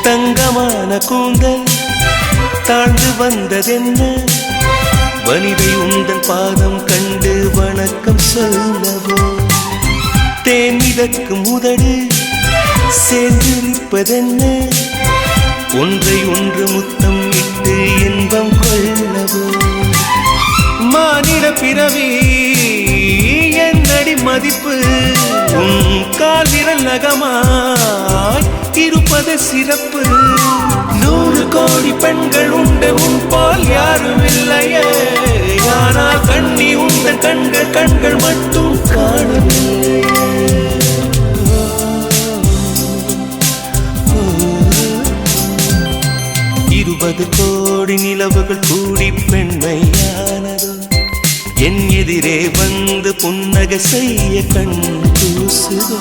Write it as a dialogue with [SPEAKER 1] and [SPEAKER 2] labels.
[SPEAKER 1] தங்கமான கூந்தல் தாழ்ந்து வந்ததென்ன வனிதை உந்தன் பாதம் கண்டு வணக்கம் சொல்லவோ தேன் மிதக்கும் உதடு சேர்ந்திருப்பதென்ன ஒன்றை ஒன்று முத்தம் இட்டு இன்பம் கொள்ளவோ மானிட பிறவி என்னடி மதிப்பு உன் கால் விரல் நகமாய் இருப்பது சிறப்பு 100 கோடி பெண்கள் உண்டு உன் பால் யாரும் இல்லையே ஆனால் கண்ணி உந்தன் கண்கள் மட்டும் காணவில்லை 20 கோடி நிலவுகள் கூடி பெண்மையானதோ என் எதிரே வந்து புன்னகை செய்ய கண் கூசுதோ